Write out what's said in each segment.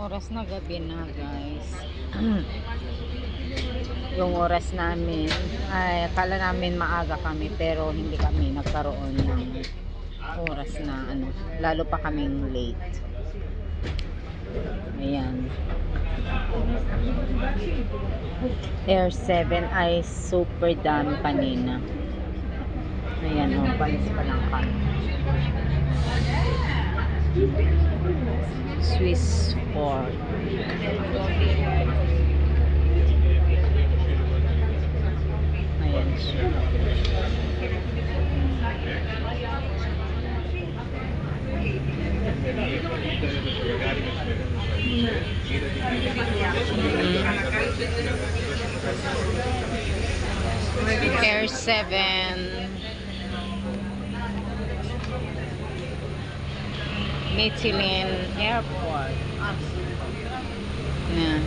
oras na, gabi na guys. Yung oras namin ay akala namin maaga kami pero hindi kami nagkaroon ng oras na ano, lalo pa kaming late. Ayan, Air 7 ay super dami kanina. Ayan o, palis pa lang kami. Swiss 4. Ayan siya. Air 7. Michelin Airport. Na.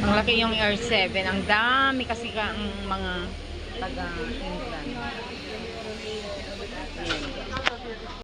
Ang laki yung Air 7. Ang dami kasi ang mga taga-England. Ayan.